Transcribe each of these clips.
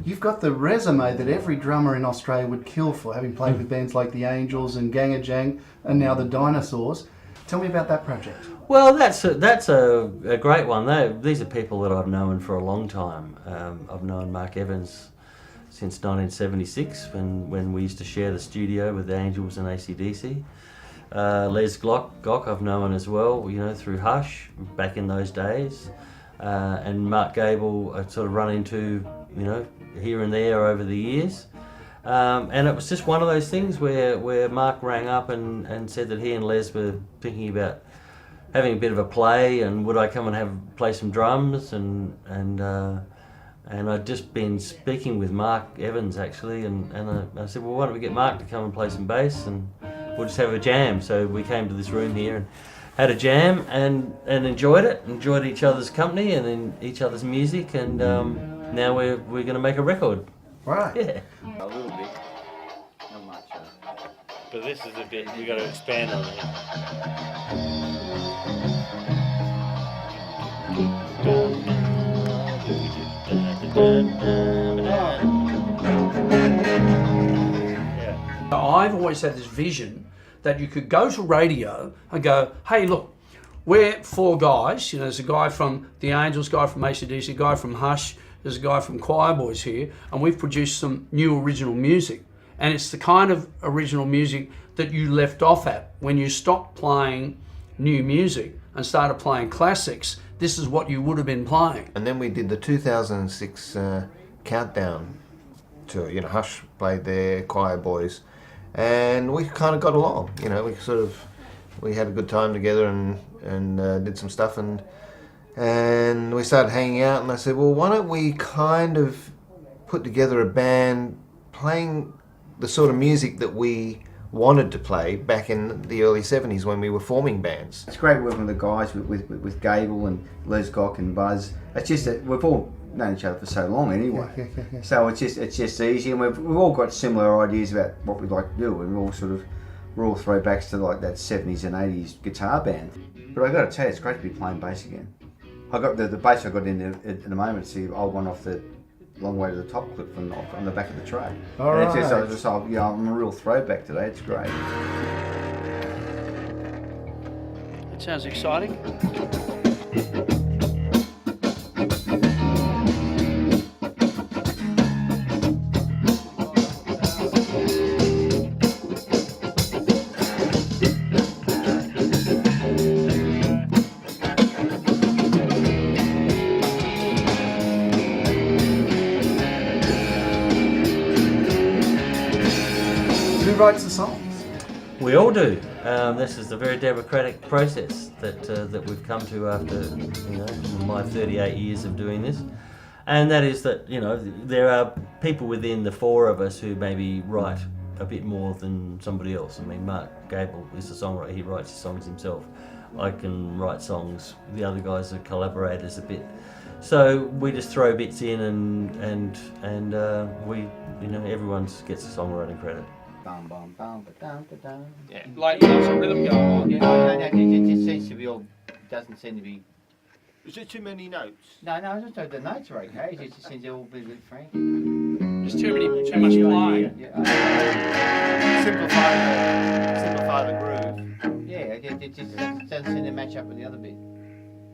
you've got the resume that every drummer in Australia would kill for, having played with bands like the Angels and GANGgajang and now the Dinosaurs. Tell me about that project. Well, that's a great one. These are people that I've known for a long time. I've known Mark Evans since 1976 when we used to share the studio with the Angels and AC/DC. Les Gock I've known as well, through Hush back in those days. And Mark Gable I sort of run into, here and there over the years. And it was just one of those things where Mark rang up and said that he and Les were thinking about having a bit of a play, and would I come and play some drums, and I'd just been speaking with Mark Evans actually, and I said, well, why don't we get Mark to come and play some bass, and we'll just have a jam. So we came to this room here and had a jam and enjoyed each other's company and in each other's music, and now we're going to make a record. Right. Yeah. A little bit. Not much. But this is a bit we got to expand on it. I've always had this vision that you could go to radio and go, hey, look, we're four guys. There's a guy from the Angels, guy from AC/DC, guy from Hush, there's a guy from Choirboys here, and we've produced some new original music. And it's the kind of original music that you left off at when you stopped playing new music and started playing classics. This is what you would have been playing. And then we did the 2006 countdown tour. Hush played there, Choirboys, and we kind of got along. We had a good time together and did some stuff, and we started hanging out, and I said, well, why don't we kind of put together a band playing the sort of music that we wanted to play back in the early 70s when we were forming bands. It's great working with the guys, with Gable and Les Gock and Buzz. It's just that we've all known each other for so long anyway. Yeah. So it's just easy, and we've all got similar ideas about what we'd like to do, and we're all throwbacks to like that 70s and 80s guitar band. But I got to tell you, it's great to be playing bass again. I got the bass I got in at the moment. It's the old one off the Long Way to the Top clip on the back of the track. All and right. it's just I'm a real throwback today. It's great. It sounds exciting. Who writes the songs? We all do. This is the very democratic process that we've come to after my 38 years of doing this, and that is that there are people within the four of us who maybe write a bit more than somebody else. I mean, Mark Gable is a songwriter; he writes his songs himself. I can write songs. The other guys are collaborators a bit, so we just throw bits in, and we everyone gets a songwriting credit. Yeah. Like lots of rhythm going on. Yeah, no, it just seems to be all. Doesn't seem to be. Is there too many notes? No, I just know the notes are okay. It just seems to all be a bit frank. There's too much playing. Yeah, Simplify the groove. yeah, it just doesn't seem to match up with the other bit.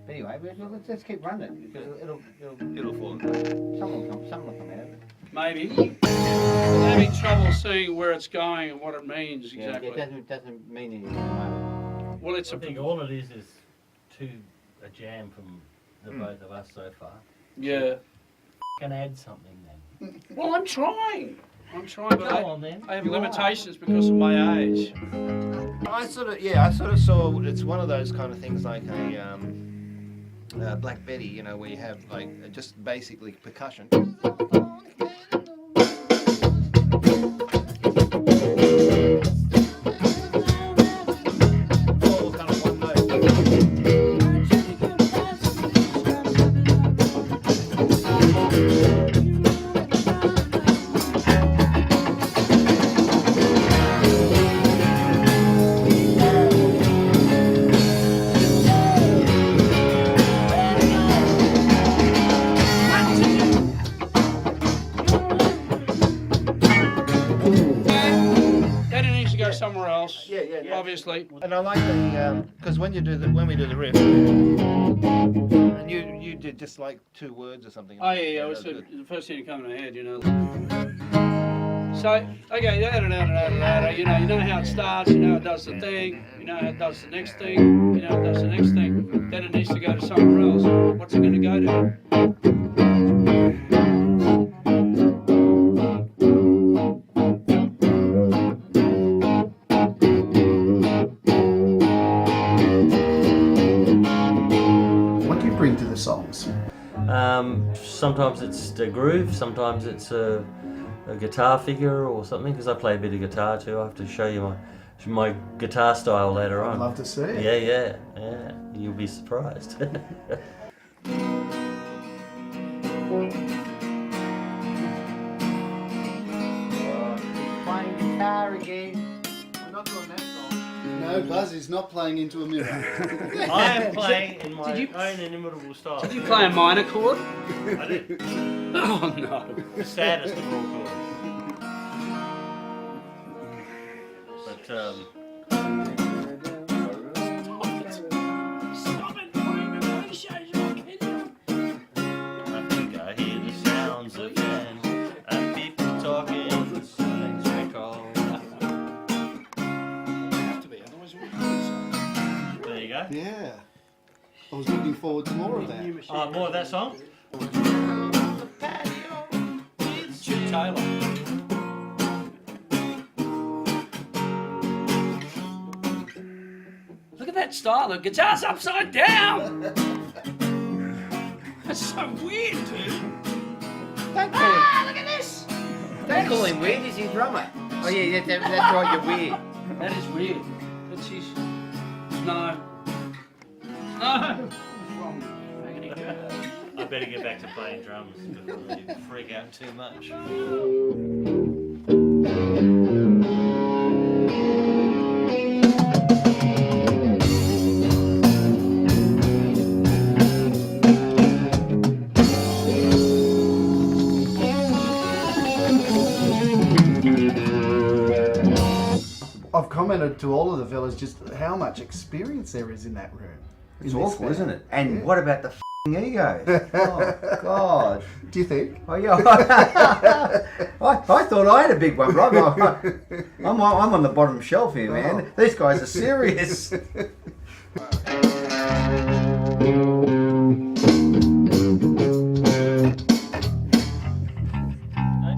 But anyway, let's keep running it because It'll fall in place. something will come out of it. Maybe. I'm having trouble seeing where it's going and what it means exactly. Yeah, it doesn't mean anything at the moment. Well, it's I think all it is a jam from the both of us so far. yeah. Can add something then. Well, I'm trying, but Go on then. I have limitations because of my age. I sort of saw it's one of those kind of things like a Black Betty, where you have like just basically percussion. obviously. And I like the because when we do the riff, and you did just like 2 words or something. Oh yeah, it was the first thing that came to my head, you know. So, okay, you know how it starts, you know it does the thing, you know how it does the next thing, you know it does the next thing, then it needs to go to somewhere else. What's it going to go to? What do you bring to the songs? Sometimes it's the groove, sometimes it's a guitar figure or something, because I play a bit of guitar too. I have to show you my guitar style later on. I'd love to see it. Yeah. You'll be surprised. Playing guitar again. We're not doing that song. No, Buzz is not playing into a mirror. I am playing in my own inimitable style. Did you play a minor chord? I did. Oh no. The saddest of all chords. But Stop it! I think I hear the sounds of men and people talking. Things recall. There you go. Yeah. I was looking forward to more of that. More of that song? Chip Taylor. Look at that style. The guitar's upside down. That's so weird, dude. Don't call him. Look at this. Don't call him weird. He's your drummer. Oh yeah, that's right. You're weird. That is weird. That's his. No. No. I better get back to playing drums before you freak out too much. I've commented to all of the fellas just how much experience there is in that room. It's awful, isn't it? And what about the f***ing egos? Oh God. Do you think? Oh yeah. I thought I had a big one, but I'm on the bottom shelf here, man. Oh. These guys are serious. Don't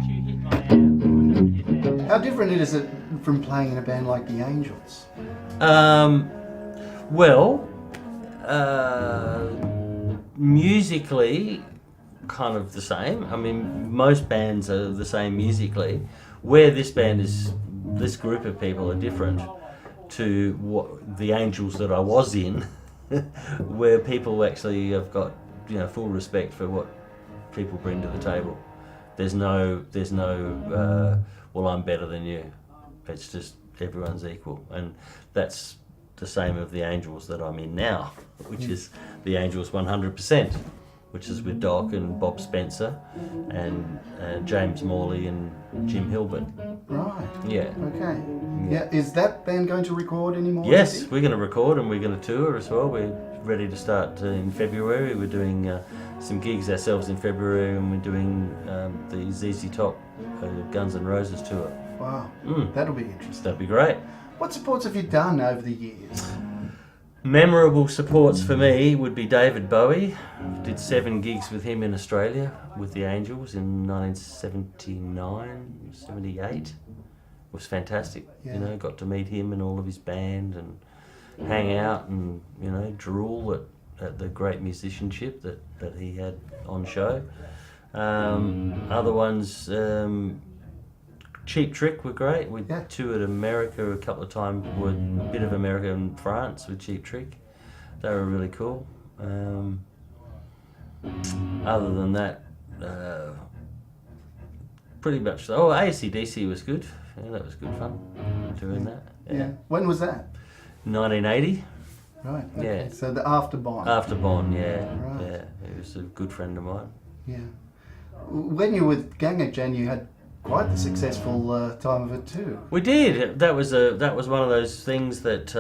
you hit my hand. How different is it from playing in a band like the Angels? Well, musically, kind of the same. I mean, most bands are the same musically. Where this group of people are different to what the Angels that I was in, where people actually have got, full respect for what people bring to the table. There's no, well, I'm better than you. It's just everyone's equal, and that's the same of the Angels that I'm in now, which is the Angels 100%, which is with Doc and Bob Spencer and James Morley and Jim Hilbert. Right. Yeah. Okay. Yeah. Is that band going to record anymore? Yes, we're going to record and we're going to tour as well. We're ready to start in February. We're doing some gigs ourselves in February, and we're doing the ZZ Top Guns N' Roses tour. Wow. That'll be interesting. That'd be great. What supports have you done over the years? Memorable supports for me would be David Bowie. Did 7 gigs with him in Australia with the Angels in 1979, 78. It was fantastic. Yeah. Got to meet him and all of his band and hang out and, drool at the great musicianship that he had on show. Other ones, Cheap Trick were great. We toured America a couple of times, a bit of America and France with Cheap Trick. They were really cool. Other than that, pretty much. Oh, AC/DC was good. Yeah, that was good fun doing that. Yeah. When was that? 1980. Right. Okay. Yeah. So the After Bond. After Bond, yeah. Right. Yeah. He was a good friend of mine. Yeah. When you were with GANGgajang, you had quite the successful time of it too. We did. That was one of those things that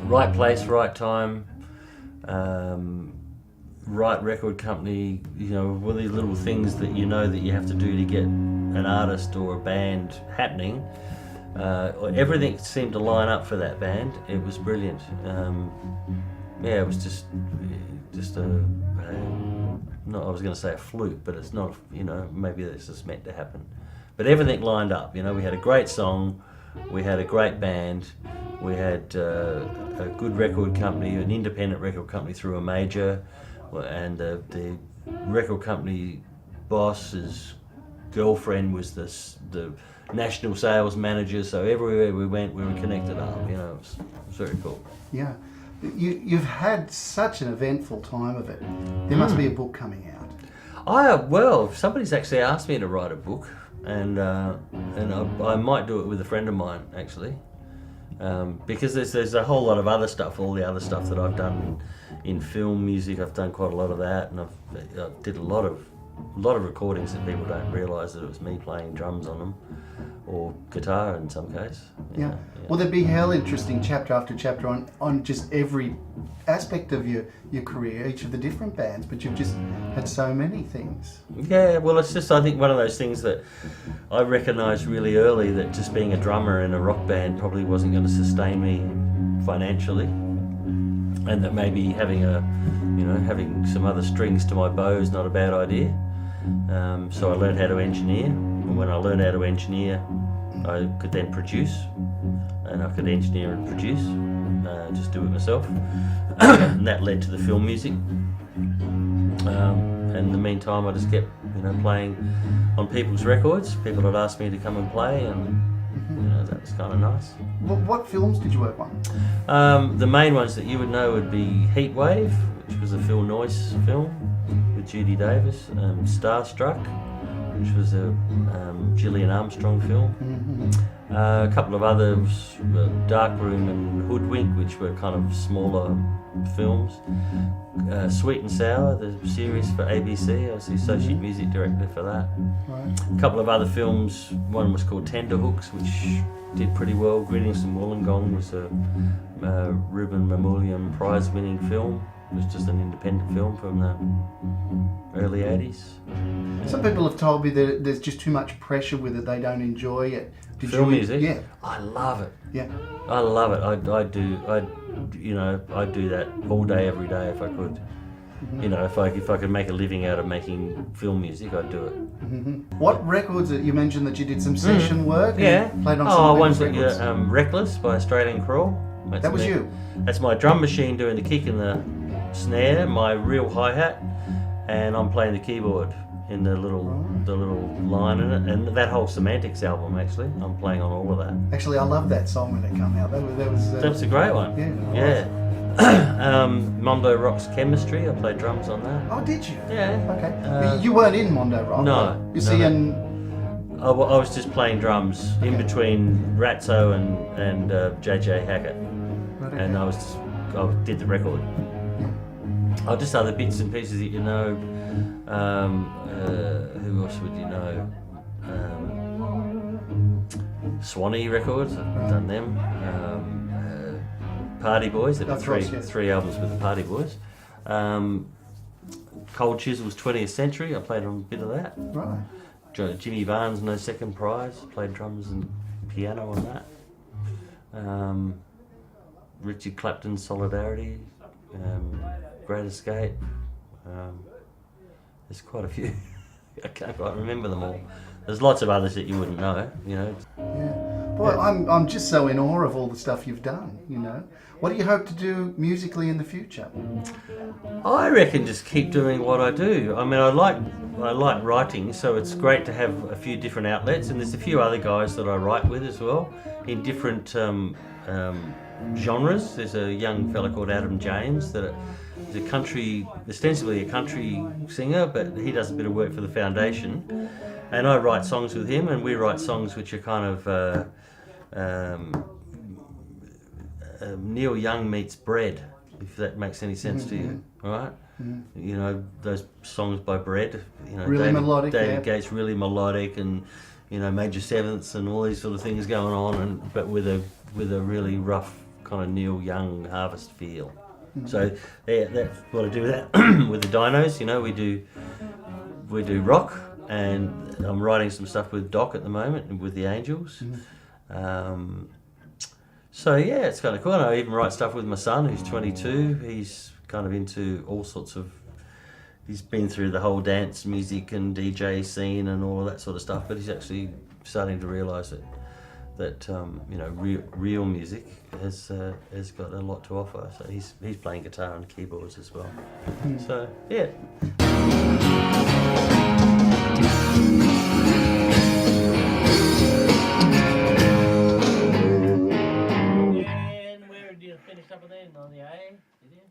right place, right time, right record company. You know, one of these little things that you know that you have to do to get an artist or a band happening. Everything seemed to line up for that band. It was brilliant. It was just a not, I was going to say a fluke, but it's not. You know, maybe it's just meant to happen. But everything lined up. You know, we had a great song, we had a great band, we had a good record company, an independent record company through a major, and the record company boss's girlfriend was the national sales manager. So everywhere we went, we were connected up. You know, it was very cool. Yeah. You've had such an eventful time of it. There must be a book coming out. Well, somebody's actually asked me to write a book, and I might do it with a friend of mine actually, because there's a whole lot of other stuff, all the other stuff that I've done in film music. I've done quite a lot of that, and I did a lot of recordings that people don't realise that it was me playing drums on them, or guitar in some case. Yeah. Well, there'd be hell interesting chapter after chapter on just every aspect of your career, each of the different bands, but you've just had so many things. Yeah, well, it's just, I think, one of those things that I recognised really early, that just being a drummer in a rock band probably wasn't going to sustain me financially, and that maybe having some other strings to my bow is not a bad idea. So I learned how to engineer, and when I learned how to engineer, I could then produce, and I could engineer and produce, just do it myself. And that led to the film music. And in the meantime, I just kept, playing on people's records. People had asked me to come and play, and that was kind of nice. What films did you work on? The main ones that you would know would be Heatwave, which was a Phil Noyce film with Judy Davis, Starstruck, which was a Gillian Armstrong film. A couple of others, Darkroom and Hoodwink, which were kind of smaller films. Sweet and Sour, the series for ABC, I was the associate music director for that. Right. A couple of other films, one was called Tenderhooks, which did pretty well. Greetings from Wollongong was a Ruben Mamoulian prize-winning film. It was just an independent film from the early 80s. Some people have told me that there's just too much pressure with it, they don't enjoy it. Film music? Yeah. I love it. Yeah. I love it. I'd do that all day, every day if I could. If I could make a living out of making film music, I'd do it. What records? You mentioned that you did some session work. Yeah. Played on some one's records. Reckless by Australian Crawl. That was you. That's my drum machine doing the kick and the snare, my real hi-hat, and I'm playing the keyboard in the little line in it, and that whole Semantics album, actually, I'm playing on all of that. Actually, I love that song when it came out. That was a great one. Yeah. Mondo Rock's Chemistry, I played drums on that. Oh, did you? Yeah. Okay. You weren't in Mondo Rock. No. You see, I was just playing drums in between Ratso and JJ Hackett, and I did the record. Just other bits and pieces that you know. Who else would you know? Swanee Records, I've done them. Party Boys, they've got three albums with the Party Boys. Cold Chisel's 20th Century, I played on a bit of that. Right. Jimmy Barnes, No Second Prize, played drums and piano on that. Richard Clapton's Solidarity, Great Escape. There's quite a few. I can't quite remember them all. There's lots of others that you wouldn't know, Yeah. Boy, I'm just so in awe of all the stuff you've done, What do you hope to do musically in the future? I reckon just keep doing what I do. I mean, I like writing, so it's great to have a few different outlets, and there's a few other guys that I write with as well in different genres. There's a young fella called Adam James that is ostensibly a country singer, but he does a bit of work for the Foundation, and I write songs with him, and we write songs which are kind of Neil Young meets bread, if that makes any sense to you, right? You know, those songs by Bread, you know, Really melodic, David yeah. Gates, really melodic, and you know, major sevenths and all these sort of things going on, but with a really rough kind of Neil Young Harvest feel. So yeah, that's what I do with that with the Dinos. You know, we do rock, and I'm writing some stuff with Doc at the moment and with the Angels. So yeah, it's kind of cool. And I even write stuff with my son, who's 22. He's kind of into all sorts of. He's been through the whole dance music and DJ scene and all of that sort of stuff, but he's actually starting to realise that you know, real music has got a lot to offer. So he's playing guitar and keyboards as well. So yeah. And where did you finish up with that? On the A? Did you?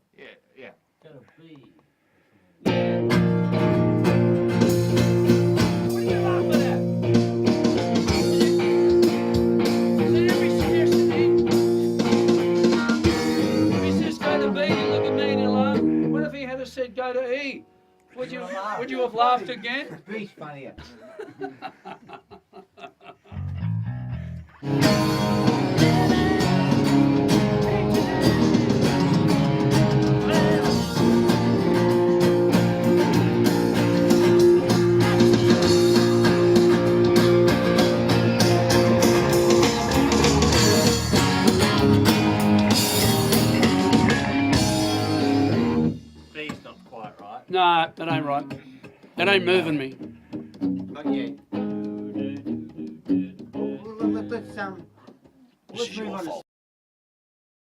Yeah. Got a B. What are you laughing at? Is it every suggestion here? If he says go to B, you look at me and you laugh. What if he had said go to E? Would you have laughed again? B's funnier. B's not quite right. No, that ain't right. That ain't moving me. Not yet. Let's move on to